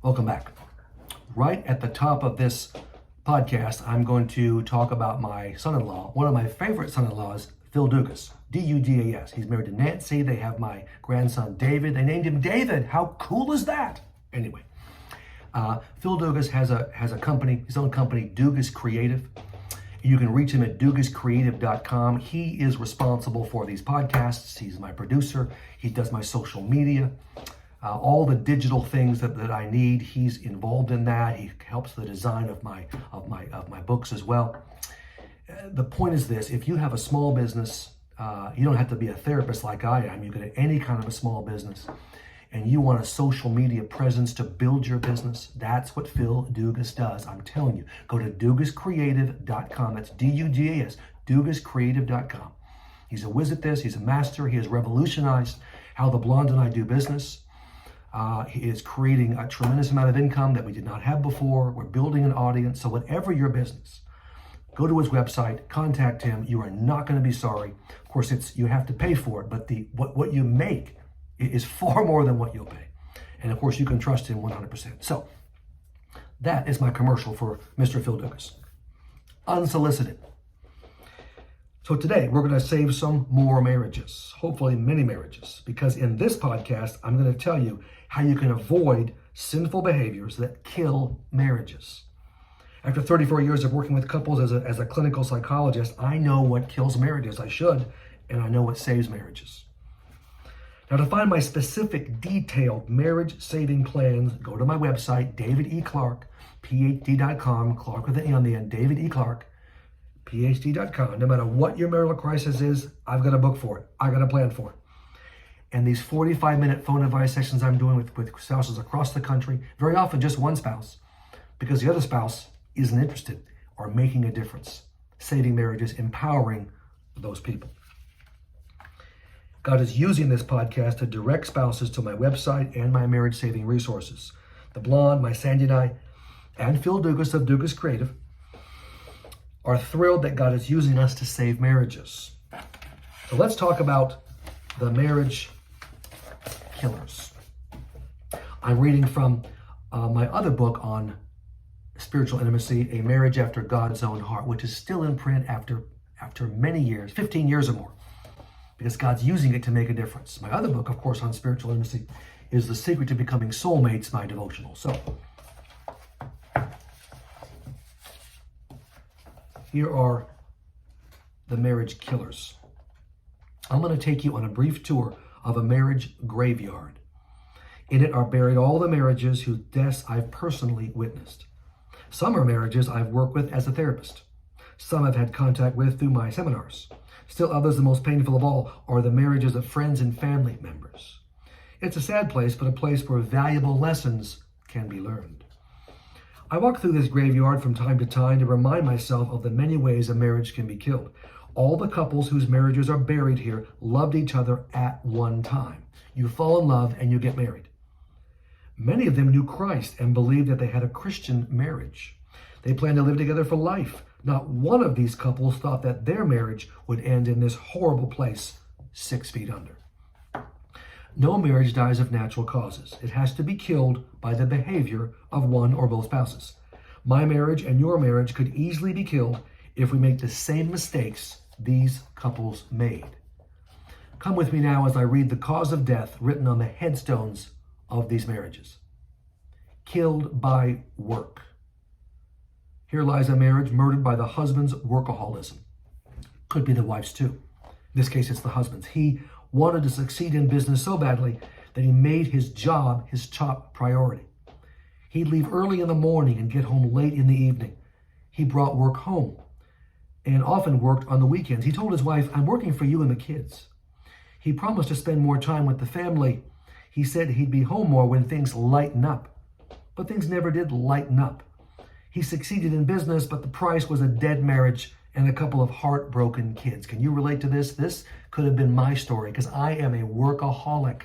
Welcome back. Right at the top of this podcast, I'm going to talk about my son-in-law, one of my favorite son-in-laws, Phil Dugas, D-U-G-A-S. He's married to Nancy. They have my grandson, David. They named him David. How cool is that? Anyway, Phil Dugas has a company, his own company, Dugas Creative. You can reach him at dugascreative.com. He is responsible for these podcasts. He's my producer. He does my social media. All the digital things that I need, he's involved in that. He helps the design of my books as well. The point is this: if you have a small business, you don't have to be a therapist like I am. You can have any kind of a small business, and you want a social media presence to build your business. That's what Phil Dugas does. I'm telling you, go to dugascreative.com. That's D-U-G-A-S, dugascreative.com. He's a whiz at this. He's a master. He has revolutionized how the blonde and I do business. He is creating a tremendous amount of income that we did not have before. We're building an audience. So whatever your business, go to his website, contact him. You are not going to be sorry. Of course, you have to pay for it, but what you make is far more than what you'll pay. And of course, you can trust him 100%. So that is my commercial for Mr. Phil Dugas. Unsolicited. So today we're going to save some more marriages, hopefully many marriages, because in this podcast, I'm going to tell you how you can avoid sinful behaviors that kill marriages. After 34 years of working with couples as a clinical psychologist, I know what kills marriages. I should, and I know what saves marriages. Now, to find my specific detailed marriage-saving plans, go to my website, David E. Clarke, PhD.com, Clarke with an E on the end, David E. Clarke, PhD.com. No matter what your marital crisis is, I've got a book for it. I've got a plan for it. And these 45-minute phone advice sessions I'm doing with spouses across the country, very often just one spouse, because the other spouse isn't interested, are making a difference, saving marriages, empowering those people. God is using this podcast to direct spouses to my website and my marriage-saving resources. The blonde, my Sandy and I, and Phil Dugas of Dugas Creative are thrilled that God is using us to save marriages. So let's talk about the marriage killers. I'm reading from my other book on spiritual intimacy, A Marriage After God's Own Heart, which is still in print after many years, 15 years or more, because God's using it to make a difference. My other book, of course, on spiritual intimacy is The Secret to Becoming Soulmates, my devotional. So here are the marriage killers. I'm going to take you on a brief tour of a marriage graveyard. In it are buried all the marriages whose deaths I've personally witnessed. Some are marriages I've worked with as a therapist. Some I've had contact with through my seminars. Still others, the most painful of all, are the marriages of friends and family members. It's a sad place, but a place where valuable lessons can be learned. I walk through this graveyard from time to time to remind myself of the many ways a marriage can be killed. All the couples whose marriages are buried here loved each other at one time. You fall in love and you get married. Many of them knew Christ and believed that they had a Christian marriage. They planned to live together for life. Not one of these couples thought that their marriage would end in this horrible place 6 feet under. No marriage dies of natural causes. It has to be killed by the behavior of one or both spouses. My marriage and your marriage could easily be killed if we make the same mistakes these couples made. Come with me now as I read the cause of death written on the headstones of these marriages. Killed by work. Here lies a marriage murdered by the husband's workaholism. Could be the wife's too. In this case, it's the husband's. He wanted to succeed in business so badly that he made his job his top priority. He'd leave early in the morning and get home late in the evening. He brought work home and often worked on the weekends. He told his wife, "I'm working for you and the kids." He promised to spend more time with the family. He said he'd be home more when things lighten up. But things never did lighten up. He succeeded in business, but the price was a dead marriage and a couple of heartbroken kids. Can you relate to this? This could have been my story because I am a workaholic.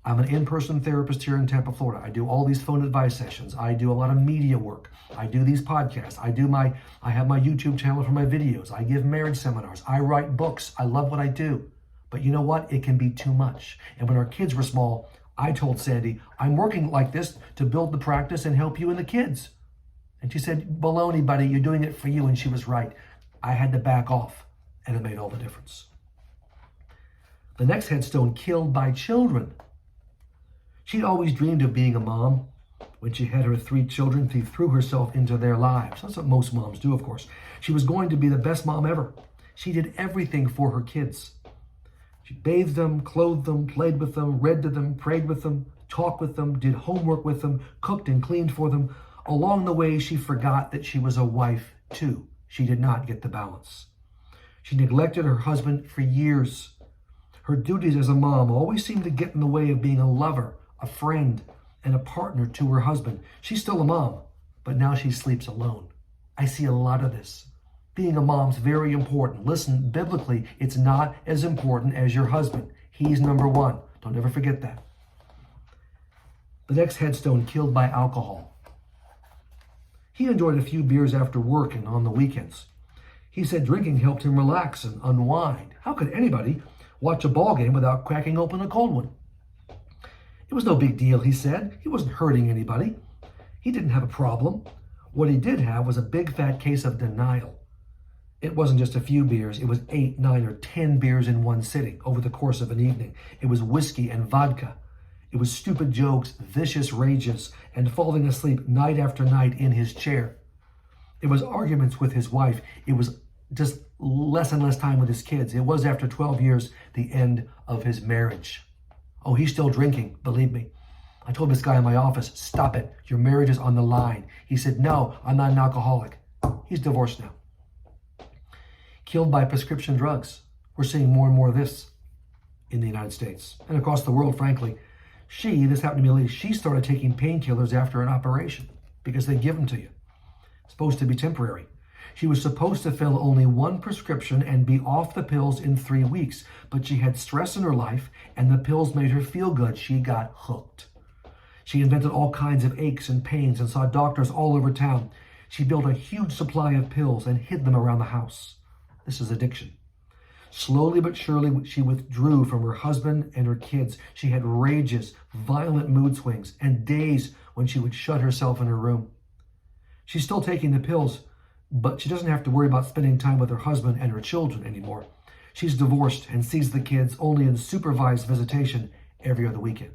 I'm an in-person therapist here in Tampa, Florida. I do all these phone advice sessions. I do a lot of media work. I do these podcasts. I have my YouTube channel for my videos. I give marriage seminars. I write books. I love what I do. But you know what? It can be too much. And when our kids were small, I told Sandy, I'm working like this to build the practice and help you and the kids. And she said, baloney, buddy, you're doing it for you. And she was right. I had to back off, and it made all the difference. The next headstone, killed by children. She'd always dreamed of being a mom. When she had her 3 children, she threw herself into their lives. That's what most moms do, of course. She was going to be the best mom ever. She did everything for her kids. She bathed them, clothed them, played with them, read to them, prayed with them, talked with them, did homework with them, cooked and cleaned for them. Along the way, she forgot that she was a wife too. She did not get the balance. She neglected her husband for years. Her duties as a mom always seemed to get in the way of being a lover, a friend, and a partner to her husband. She's still a mom, but now she sleeps alone. I see a lot of this. Being a mom's very important. Listen, biblically, it's not as important as your husband. He's number one. Don't ever forget that. The next headstone, killed by alcohol. He enjoyed a few beers after work and on the weekends. He said drinking helped him relax and unwind. How could anybody watch a ball game without cracking open a cold one? It was no big deal, he said. He wasn't hurting anybody. He didn't have a problem. What he did have was a big fat case of denial. It wasn't just a few beers. It was 8, 9, or 10 beers in one sitting over the course of an evening. It was whiskey and vodka. It was stupid jokes, vicious rages, and falling asleep night after night in his chair. It was arguments with his wife. It was just less and less time with his kids. It was, after 12 years, the end of his marriage. Oh, he's still drinking, believe me. I told this guy in my office, stop it. Your marriage is on the line. He said, no, I'm not an alcoholic. He's divorced now. Killed by prescription drugs. We're seeing more and more of this in the United States and across the world, frankly. This happened to me lately, she started taking painkillers after an operation because they give them to you. It's supposed to be temporary. She was supposed to fill only 1 prescription and be off the pills in 3 weeks, but she had stress in her life and the pills made her feel good. She got hooked. She invented all kinds of aches and pains and saw doctors all over town. She built a huge supply of pills and hid them around the house. This is addiction. Slowly but surely, she withdrew from her husband and her kids. She had rages, violent mood swings, and days when she would shut herself in her room. She's still taking the pills, but she doesn't have to worry about spending time with her husband and her children anymore. She's divorced and sees the kids only in supervised visitation every other weekend.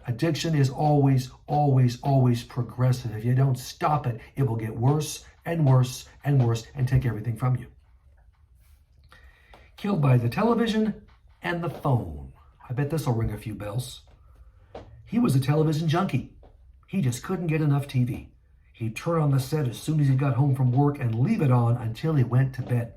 Addiction is always, always, always progressive. If you don't stop it, it will get worse and worse and worse and take everything from you. Killed by the television and the phone. I bet this will ring a few bells. He was a television junkie. He just couldn't get enough TV. He'd turn on the set as soon as he got home from work and leave it on until he went to bed.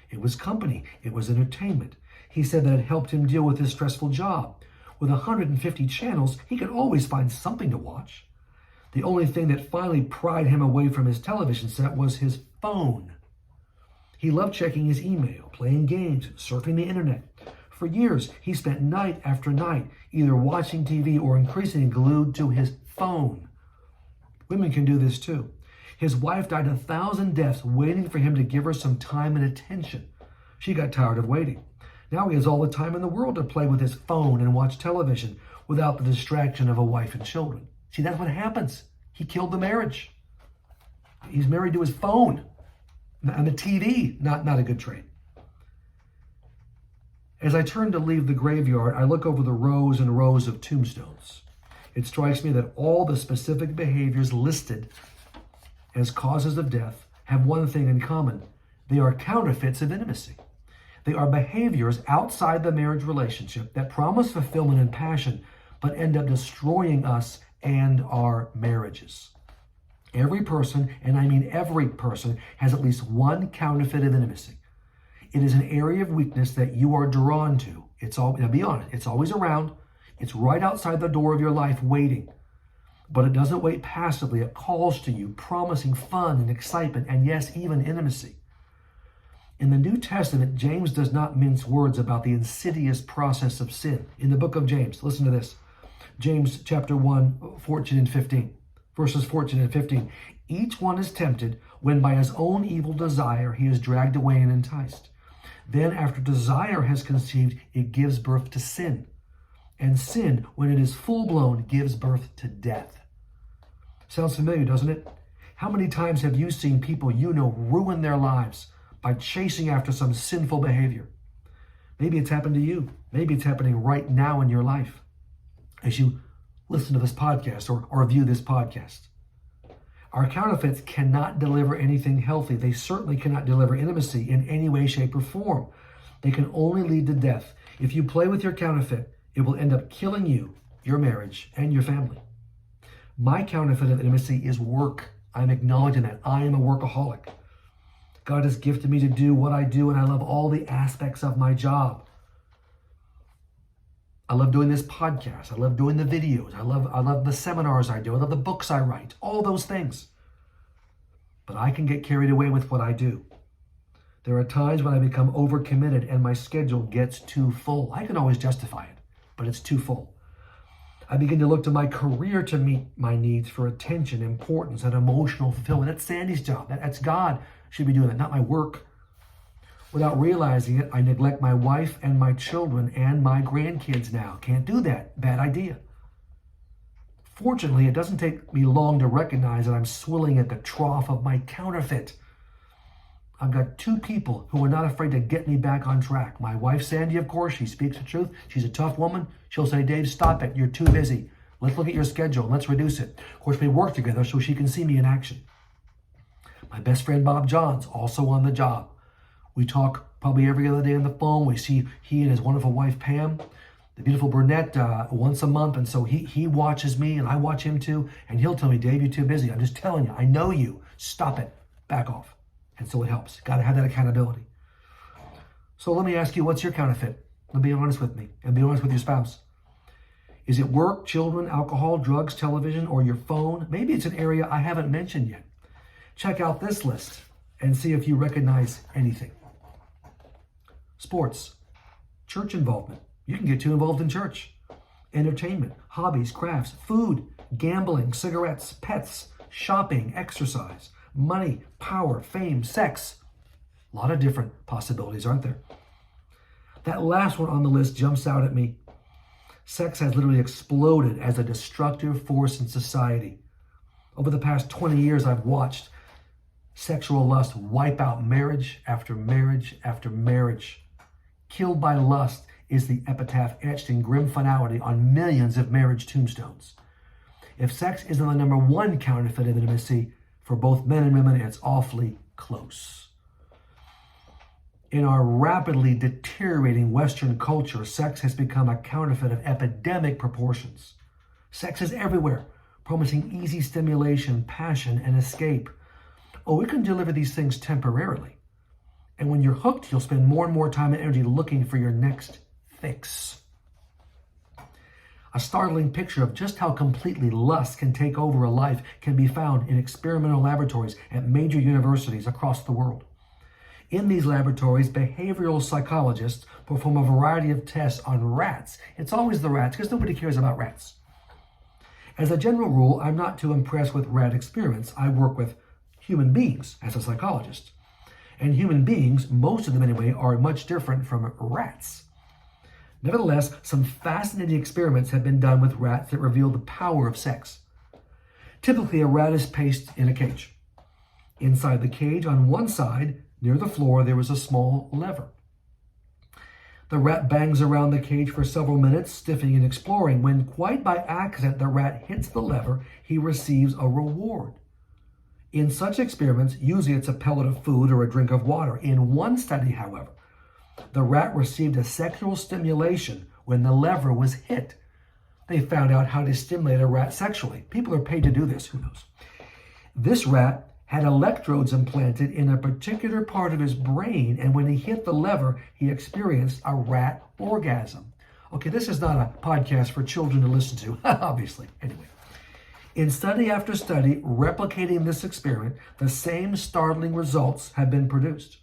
It was company. It was entertainment. He said that it helped him deal with his stressful job. With 150 channels, he could always find something to watch. The only thing that finally pried him away from his television set was his phone. He loved checking his email, playing games, surfing the internet. For years, he spent night after night either watching TV or increasingly glued to his phone. Women can do this too. His wife died 1,000 deaths waiting for him to give her some time and attention. She got tired of waiting. Now he has all the time in the world to play with his phone and watch television without the distraction of a wife and children. See, that's what happens. He killed the marriage. He's married to his phone and the TV. Not a good trade. As I turn to leave the graveyard, I look over the rows and rows of tombstones. It strikes me that all the specific behaviors listed as causes of death have one thing in common. They are counterfeits of intimacy. They are behaviors outside the marriage relationship that promise fulfillment and passion, but end up destroying us and our marriages. Every person, and I mean every person, has at least one counterfeit of intimacy. It is an area of weakness that you are drawn to. Now be honest, it's always around. It's right outside the door of your life waiting. But it doesn't wait passively. It calls to you, promising fun and excitement, and yes, even intimacy. In the New Testament, James does not mince words about the insidious process of sin. In the book of James, listen to this. James chapter 1, 14 and 15. Verses 14 and 15. Each one is tempted when by his own evil desire he is dragged away and enticed. Then after desire has conceived, it gives birth to sin. And sin, when it is full-blown, gives birth to death. Sounds familiar, doesn't it? How many times have you seen people you know ruin their lives by chasing after some sinful behavior? Maybe it's happened to you. Maybe it's happening right now in your life as you listen to this podcast or view this podcast. Our counterfeits cannot deliver anything healthy. They certainly cannot deliver intimacy in any way, shape, or form. They can only lead to death. If you play with your counterfeit, it will end up killing you, your marriage, and your family. My counterfeit of intimacy is work. I'm acknowledging that. I am a workaholic. God has gifted me to do what I do, and I love all the aspects of my job. I love doing this podcast. I love doing the videos. I love the seminars I do. I love the books I write. All those things. But I can get carried away with what I do. There are times when I become overcommitted and my schedule gets too full. I can always justify it, but it's too full. I begin to look to my career to meet my needs for attention, importance, and emotional fulfillment. That's Sandy's job. That's God should be doing that, not my work. Without realizing it, I neglect my wife and my children and my grandkids now. Can't do that. Bad idea. Fortunately, it doesn't take me long to recognize that I'm swilling at the trough of my counterfeit. I've got two people who are not afraid to get me back on track. My wife, Sandy, of course, she speaks the truth. She's a tough woman. She'll say, Dave, stop it. You're too busy. Let's look at your schedule. Let's reduce it. Of course, we work together so she can see me in action. My best friend, Bob Johns, also on the job. We talk probably every other day on the phone. We see he and his wonderful wife, Pam, the beautiful brunette, once a month. And so he watches me and I watch him too. And he'll tell me, Dave, you're too busy. I'm just telling you, I know you. Stop it. Back off. And so it helps. Got to have that accountability. So let me ask you, what's your counterfeit? Be honest with me and be honest with your spouse. Is it work, children, alcohol, drugs, television, or your phone? Maybe it's an area I haven't mentioned yet. Check out this list and see if you recognize anything. Sports, church involvement. You can get too involved in church. Entertainment, hobbies, crafts, food, gambling, cigarettes, pets, shopping, exercise, money, power, fame, sex. A lot of different possibilities, aren't there? That last one on the list jumps out at me. Sex has literally exploded as a destructive force in society. Over the past 20 years, I've watched sexual lust wipe out marriage after marriage after marriage. Killed by lust is the epitaph etched in grim finality on millions of marriage tombstones. If sex isn't the number one counterfeit of intimacy, for both men and women, it's awfully close. In our rapidly deteriorating Western culture, sex has become a counterfeit of epidemic proportions. Sex is everywhere, promising easy stimulation, passion, and escape. Oh, it can deliver these things temporarily. And when you're hooked, you'll spend more and more time and energy looking for your next fix. A startling picture of just how completely lust can take over a life can be found in experimental laboratories at major universities across the world. In these laboratories, behavioral psychologists perform a variety of tests on rats. It's always the rats, because nobody cares about rats. As a general rule, I'm not too impressed with rat experiments. I work with human beings as a psychologist. And human beings, most of them anyway, are much different from rats. Nevertheless, some fascinating experiments have been done with rats that reveal the power of sex. Typically, a rat is placed in a cage. Inside the cage, on one side, near the floor, there is a small lever. The rat bangs around the cage for several minutes, sniffing and exploring. When, quite by accident, the rat hits the lever, he receives a reward. In such experiments, usually it's a pellet of food or a drink of water. In one study, however, the rat received a sexual stimulation when the lever was hit. They found out how to stimulate a rat sexually. People are paid to do this, who knows? This rat had electrodes implanted in a particular part of his brain, and when he hit the lever, he experienced a rat orgasm. Okay, this is not a podcast for children to listen to, obviously. Anyway. In study after study, replicating this experiment, the same startling results have been produced.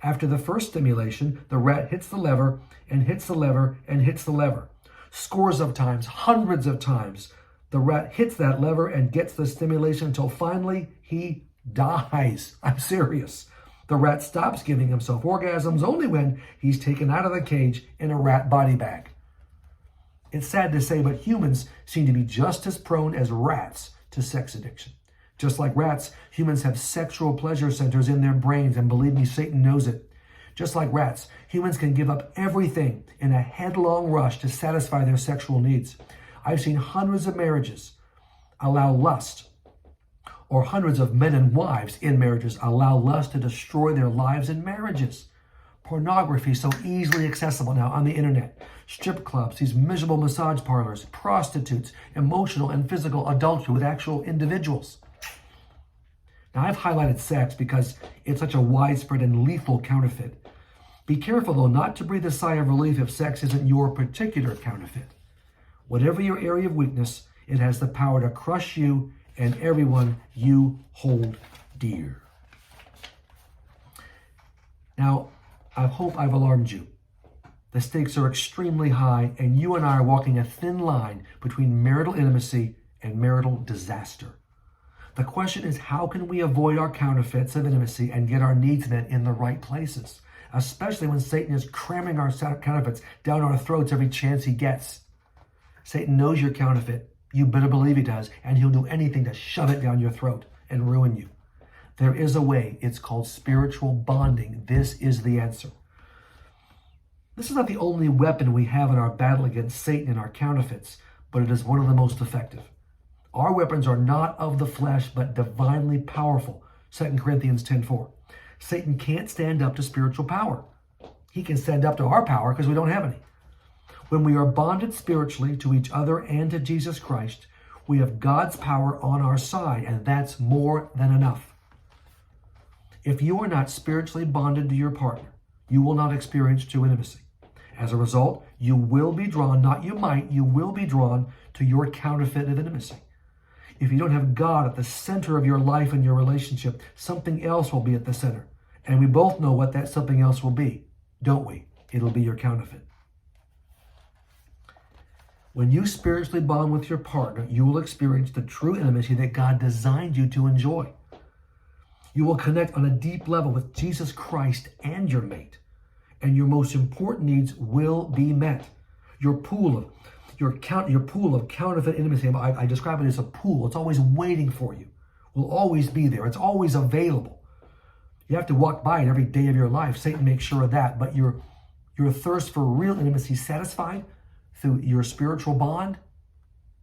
After the first stimulation, the rat hits the lever and hits the lever and hits the lever. Scores of times, hundreds of times, the rat hits that lever and gets the stimulation until finally he dies. I'm serious. The rat stops giving himself orgasms only when he's taken out of the cage in a rat body bag. It's sad to say, but humans seem to be just as prone as rats to sex addiction. Just like rats, humans have sexual pleasure centers in their brains, and believe me, Satan knows it. Just like rats, humans can give up everything in a headlong rush to satisfy their sexual needs. I've seen hundreds of marriages allow lust, or hundreds of men and wives in marriages allow lust to destroy their lives and marriages. Pornography is so easily accessible now on the internet. Strip clubs, these miserable massage parlors, prostitutes, emotional and physical adultery with actual individuals. Now, I've highlighted sex because it's such a widespread and lethal counterfeit. Be careful, though, not to breathe a sigh of relief if sex isn't your particular counterfeit. Whatever your area of weakness, it has the power to crush you and everyone you hold dear. Now, I hope I've alarmed you. The stakes are extremely high, and you and I are walking a thin line between marital intimacy and marital disaster. The question is, how can we avoid our counterfeits of intimacy and get our needs met in the right places, especially when Satan is cramming our counterfeits down our throats every chance he gets? Satan knows you're counterfeit. You better believe he does, and he'll do anything to shove it down your throat and ruin you. There is a way. It's called spiritual bonding. This is the answer. This is not the only weapon we have in our battle against Satan and our counterfeits, but it is one of the most effective. Our weapons are not of the flesh, but divinely powerful. 2 Corinthians 10:4. Satan can't stand up to spiritual power. He can stand up to our power because we don't have any. When we are bonded spiritually to each other and to Jesus Christ, we have God's power on our side, and that's more than enough. If you are not spiritually bonded to your partner, you will not experience true intimacy. As a result, you will be drawn, not you might, you will be drawn to your counterfeit of intimacy. If you don't have God at the center of your life and your relationship, something else will be at the center. And we both know what that something else will be, don't we? It'll be your counterfeit. When you spiritually bond with your partner, you will experience the true intimacy that God designed you to enjoy. You will connect on a deep level with Jesus Christ and your mate, and your most important needs will be met. Your pool of counterfeit intimacy, I describe it as a pool. It's always waiting for you. Will always be there. It's always available. You have to walk by it every day of your life. Satan makes sure of that. But your thirst for real intimacy satisfied through your spiritual bond,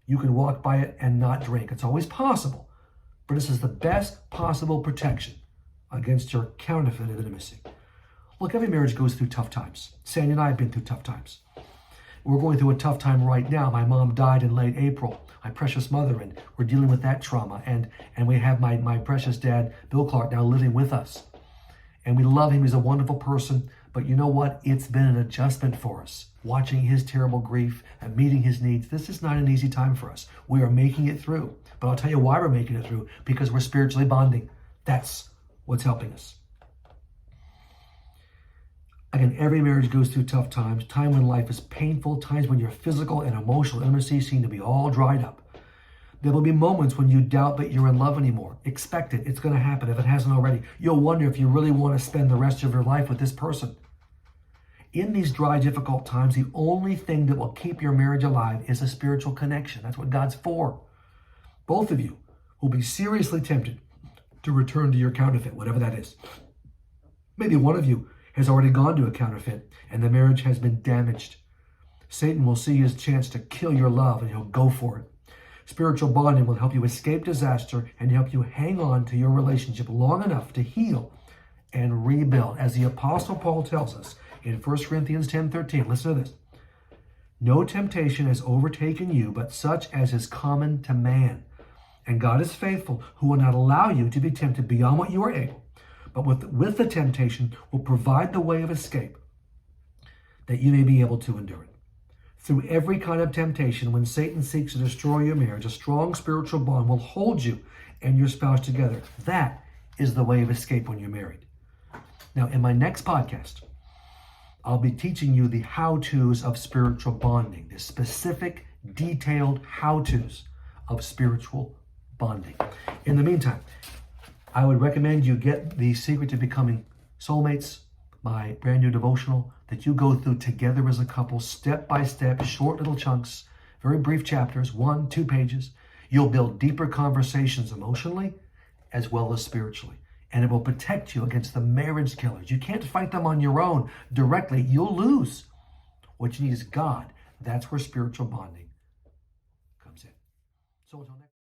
you can walk by it and not drink. It's always possible. But this is the best possible protection against your counterfeit of intimacy. Look, every marriage goes through tough times. Sandy and I have been through tough times. We're going through a tough time right now. My mom died in late April, my precious mother, and we're dealing with that trauma. And we have my precious dad, Bill Clarke, now living with us. And we love him. He's a wonderful person. But you know what? It's been an adjustment for us. Watching his terrible grief and meeting his needs. This is not an easy time for us. We are making it through. But I'll tell you why we're making it through. Because we're spiritually bonding. That's what's helping us. Again, every marriage goes through tough times. Time when life is painful. Times when your physical and emotional intimacy seem to be all dried up. There will be moments when you doubt that you're in love anymore. Expect it. It's going to happen if it hasn't already. You'll wonder if you really want to spend the rest of your life with this person. In these dry, difficult times, the only thing that will keep your marriage alive is a spiritual connection. That's what God's for. Both of you will be seriously tempted to return to your counterfeit, whatever that is. Maybe one of you has already gone to a counterfeit and the marriage has been damaged. Satan will see his chance to kill your love and he'll go for it. Spiritual bonding will help you escape disaster and help you hang on to your relationship long enough to heal and rebuild. As the Apostle Paul tells us in 1 Corinthians 10:13, listen to this. No temptation has overtaken you, but such as is common to man. And God is faithful, who will not allow you to be tempted beyond what you are able, but with the temptation will provide the way of escape, that you may be able to endure it. Through every kind of temptation, when Satan seeks to destroy your marriage, a strong spiritual bond will hold you and your spouse together. That is the way of escape when you're married. Now, in my next podcast, I'll be teaching you the how-tos of spiritual bonding, the specific, detailed how-tos of spiritual bonding. In the meantime, I would recommend you get The Secret to Becoming Soulmates, my brand new devotional that you go through together as a couple, step by step, short little chunks, very brief chapters, 1-2 pages. You'll build deeper conversations emotionally as well as spiritually. And it will protect you against the marriage killers. You can't fight them on your own directly. You'll lose. What you need is God. That's where spiritual bonding comes in. So until next